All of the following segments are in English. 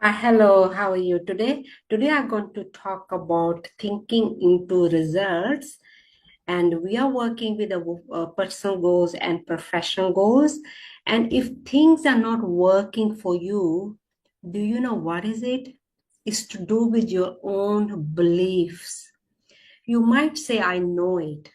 Hello, how are you today? Today I'm going to talk about thinking into results, and we are working with personal goals and professional goals. And if things are not working for you, do you know what is it? It's to do with your own beliefs. You might say, I know it.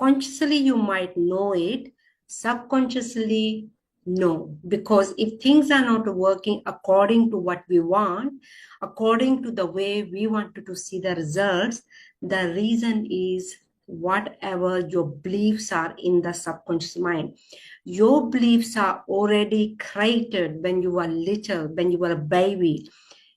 Consciously, you might know it. Subconsciously, no. Because if things are not working according to what we want, according to the way we wanted to see the results, the reason is whatever your beliefs are in the subconscious mind. Your beliefs are already created when you were little, when you were a baby,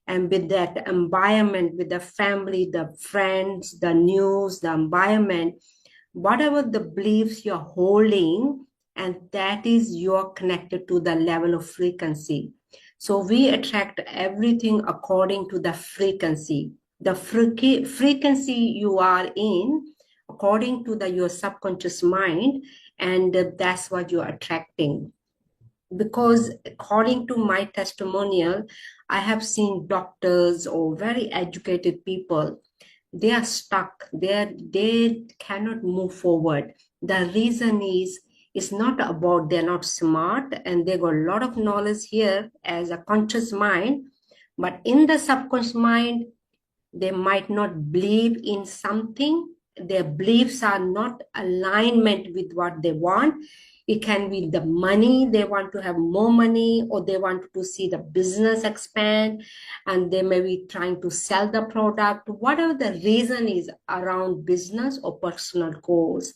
and with that environment, with the family, the friends, the news, the environment, whatever the beliefs you're holding, and that is you're connected to the level of frequency. So we attract everything according to the frequency. The frequency you are in, according to your subconscious mind, and that's what you're attracting. Because according to my testimonial, I have seen doctors or very educated people, they are stuck, they cannot move forward. The reason is it's not about they're not smart and they got a lot of knowledge here as a conscious mind, but in the subconscious mind they might not believe in something. Their beliefs are not alignment with what they want. It can be the money, they want to have more money, or they want to see the business expand, and they may be trying to sell the product, whatever the reason is around business or personal goals.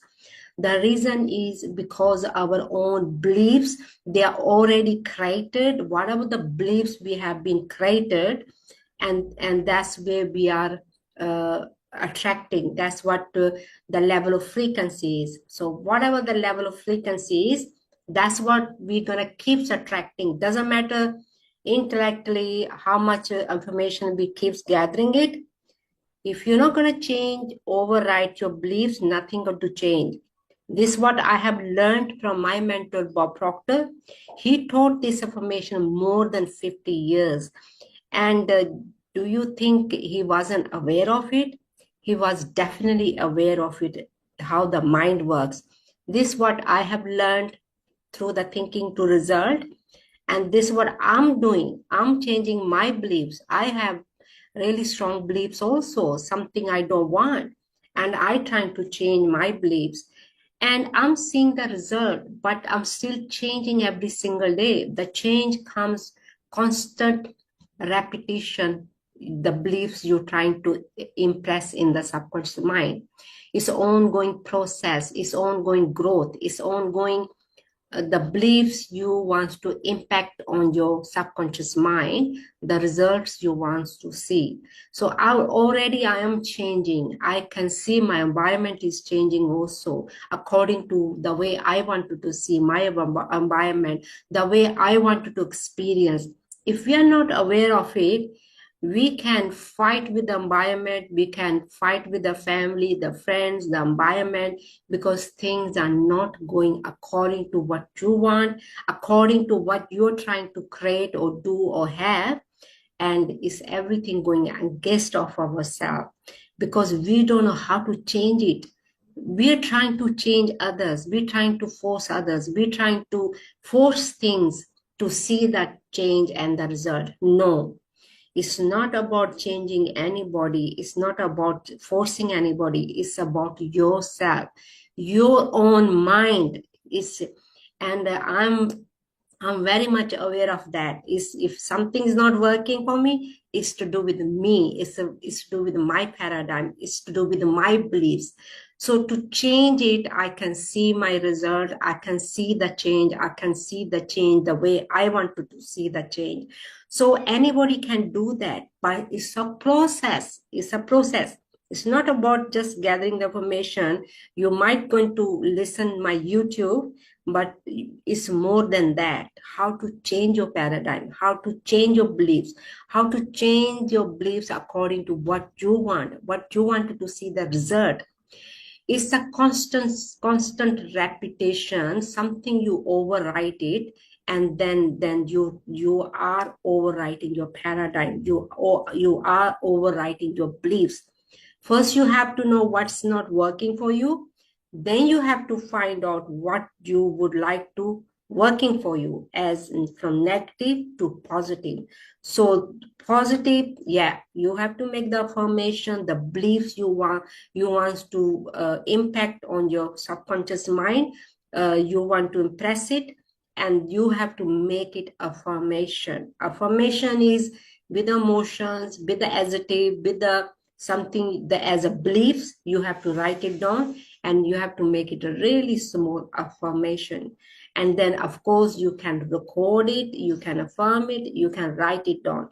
The reason is because our own beliefs, they are already created, whatever the beliefs we have been created, and that's where we are attracting. That's what the level of frequency is. So whatever the level of frequency is, that's what we're gonna keep attracting. Doesn't matter intellectually how much information we keeps gathering it. If you're not going to change, override your beliefs, nothing going to change. This is what I have learned from my mentor, Bob Proctor. He taught this information more than 50 years. And do you think he wasn't aware of it? He was definitely aware of it, how the mind works. This is what I have learned through the thinking to result. And this is what I'm doing. I'm changing my beliefs. I have really strong beliefs also, something I don't want. And I trying to change my beliefs. And I'm seeing the result, but I'm still changing every single day. The change comes constant repetition, the beliefs you're trying to impress in the subconscious mind. It's ongoing process, it's ongoing growth, it's ongoing the beliefs you want to impact on your subconscious mind, the results you want to see. So I am changing. I can see my environment is changing also according to the way I wanted to see my environment, the way I wanted to experience. If we are not aware of it, we can fight with the environment, we can fight with the family, the friends, the environment, because things are not going according to what you want, according to what you're trying to create or do or have, and is everything going against of ourselves because we don't know how to change it. We're trying to change others, we're trying to force others, we're trying to force things to see that change and the result. No, it's not about changing anybody. It's not about forcing anybody. It's about yourself, your own mind. And I'm very much aware of that. Is if something is not working for me, it's to do with me. It's to do with my paradigm. It's to do with my beliefs. So to change it, I can see my result. I can see the change. I can see the change the way I want to see the change. So anybody can do that, but it's a process. It's a process. It's not about just gathering the information. You might going to listen my YouTube, but it's more than that. How to change your paradigm, how to change your beliefs, how to change your beliefs according to what you want to see the result. It's a constant repetition, something you overwrite it, and then you are overwriting your paradigm. You are overwriting your beliefs. First, you have to know what's not working for you. Then you have to find out what you would like to working for you, from negative to positive. So positive, yeah, you have to make the affirmation, the beliefs you want to impact on your subconscious mind. You want to impress it, and you have to make it affirmation. Affirmation is with emotions, with the adjective, with the something that as a beliefs. You have to write it down, and you have to make it a really small affirmation. And then of course you can record it, you can affirm it, you can write it down.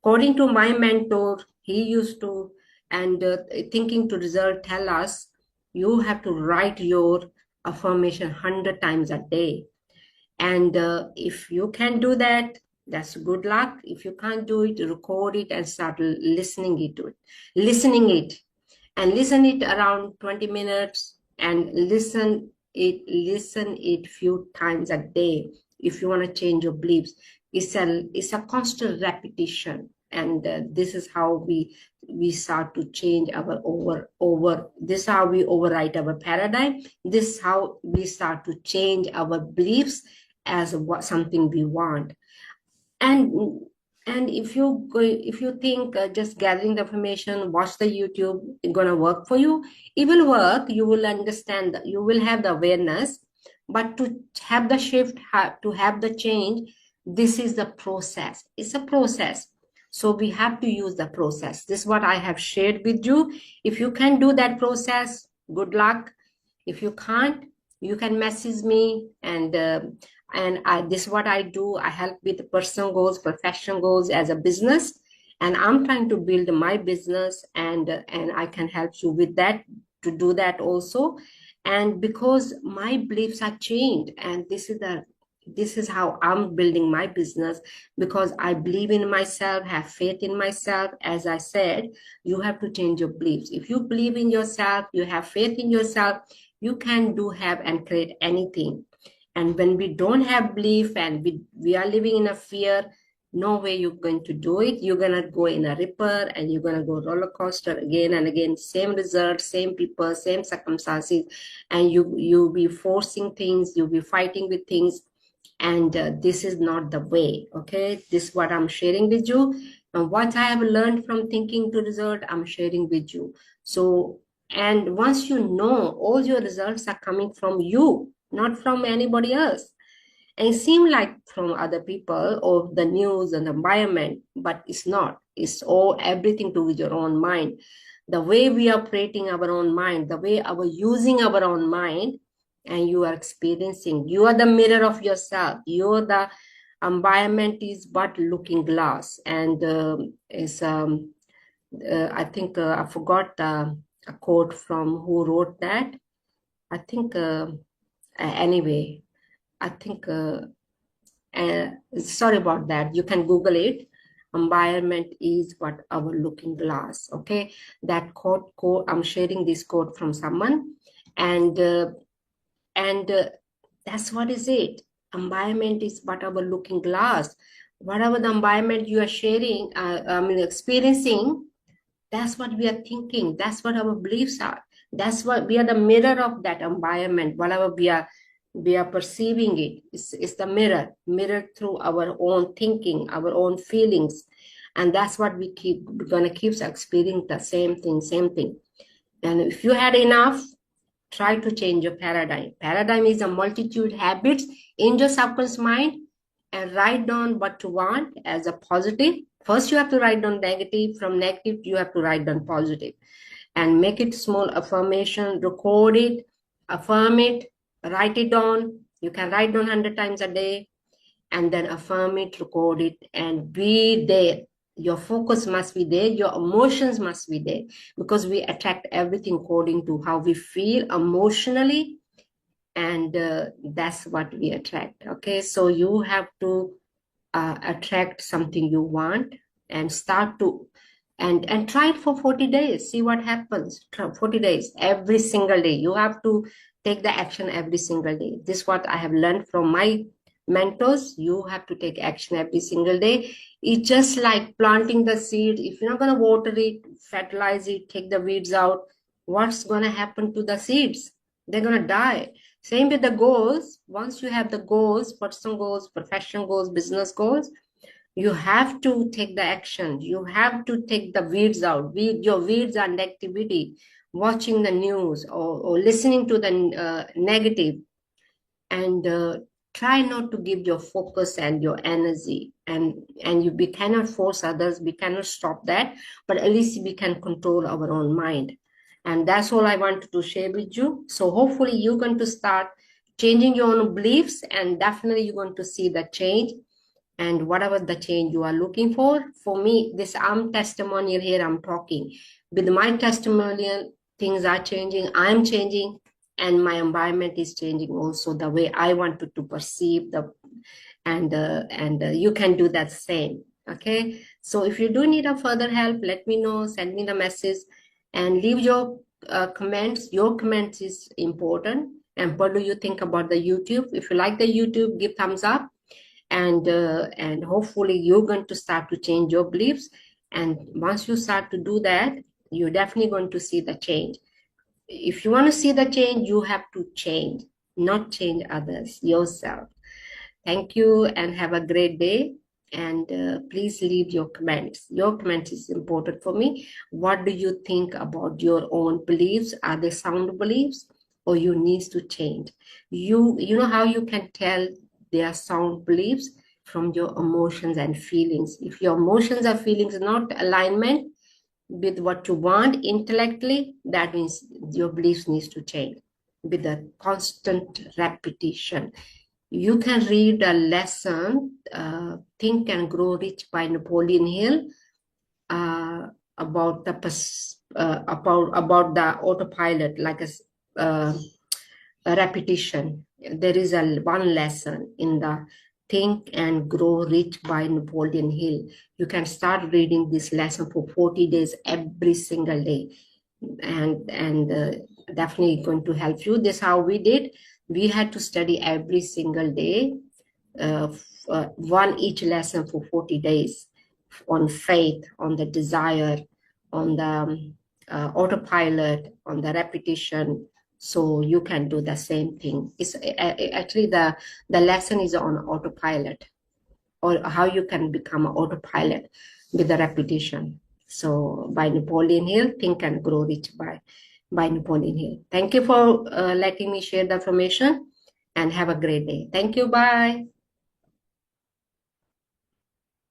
According to my mentor, he used to, and thinking to result tell us, you have to write your affirmation 100 times a day. And if you can do that, that's good luck. If you can't do it, record it and start listening it, and listen it around 20 minutes, and listen it few times a day. If you want to change your beliefs, it's a constant repetition, and this is how we start to change our over this is how we overwrite our paradigm. This is how we start to change our beliefs as something we want. And if you think just gathering the information, watch the YouTube, it's gonna work for you. It will work. You will understand. You will have the awareness. But to have the shift, to have the change, this is the process. It's a process. So we have to use the process. This is what I have shared with you. If you can do that process, good luck. If you can't, you can message me, and this is what I do. I help with personal goals, professional goals as a business, and I'm trying to build my business, and I can help you with that, to do that also. And because my beliefs are changed, and this is how I'm building my business, because I believe in myself, have faith in myself. As I said, you have to change your beliefs. If you believe in yourself, you have faith in yourself, you can do, have, and create anything. And when we don't have belief, and we are living in a fear, no way you're going to do it. You're going to go in a ripper, and you're going to go roller coaster again and again, same result, same people, same circumstances, and you'll be forcing things, you'll be fighting with things, and this is not the way. Okay, this is what I'm sharing with you, and what I have learned from thinking to result, I'm sharing with you. So, and once you know, all your results are coming from you, not from anybody else. And it seems like from other people or the news and the environment, but it's not. It's all everything to do with your own mind. The way we are operating our own mind, the way our using our own mind, and you are experiencing. You are the mirror of yourself. You are the environment is but looking glass. And I think I forgot a quote from who wrote that. I think anyway. I think sorry about that. You can Google it. Environment is but our looking glass. Okay, that quote. I'm sharing this quote from someone, and that's what is it. Environment is but our looking glass. Whatever the environment you are sharing, experiencing, that's what we are thinking. That's what our beliefs are. That's what we are, the mirror of that environment. Whatever we are perceiving it. It's the mirror through our own thinking, our own feelings. And that's what we're gonna keep experiencing the same thing. And if you had enough, try to change your paradigm. Paradigm is a multitude habits in your subconscious mind, and write down what you want as a positive. First, you have to write down negative. From negative, you have to write down positive, and make it small affirmation, record it, affirm it, write it down. You can write down 100 times a day, and then affirm it, record it, and be there. Your focus must be there. Your emotions must be there, because we attract everything according to how we feel emotionally, and that's what we attract. Okay, so you have to attract something you want, and start to and try it for 40 days. See what happens. 40 days, every single day. You have to take the action every single day. This is what I have learned from my mentors, you have to take action every single day. It's just like planting the seed. If you're not going to water it, fertilize it, take the weeds out, what's going to happen to the seeds? They're going to die. Same with the goals. Once you have the goals, personal goals, professional goals, business goals, you have to take the action. You have to take the weeds out. Your weeds are negativity, watching the news or listening to the negative, and try not to give your focus and your energy. We cannot force others, we cannot stop that, but at least we can control our own mind. And that's all I wanted to share with you. So hopefully you're going to start changing your own beliefs, and definitely you're going to see the change. And whatever the change you are looking for me, this I'm testimonial here, I'm talking with my testimonial. Things are changing, I'm changing, and my environment is changing also, the way I wanted to perceive the, and you can do that same. Okay, so if you do need a further help, let me know, send me the message, and leave your comments. Your comments is important. And what do you think about the YouTube? If you like the YouTube, give thumbs up, and hopefully you're going to start to change your beliefs. And once you start to do that, you're definitely going to see the change. If you want to see the change, you have to change, not change others, yourself. Thank you and have a great day. And please leave your comments. Your comments is important for me. What do you think about your own beliefs? Are they sound beliefs, or you need to change? You know how you can tell they are sound beliefs? From your emotions and feelings. If your emotions or feelings are not alignment with what you want intellectually, that means your beliefs needs to change. With a constant repetition, you can read a lesson, Think and Grow Rich by Napoleon Hill, about the autopilot, like a repetition. There is one lesson in the Think and Grow Rich by Napoleon Hill. You can start reading this lesson for 40 days every single day, and definitely going to help you. This is how we did. We had to study every single day, one each lesson for 40 days, on faith, on the desire, on the autopilot, on the repetition. So you can do the same thing. It's actually the lesson is on autopilot, or how you can become an autopilot with the repetition. So by Napoleon Hill, Think and Grow Rich by Napoleon Hill. Thank you for letting me share the information, and have a great day. Thank you. Bye.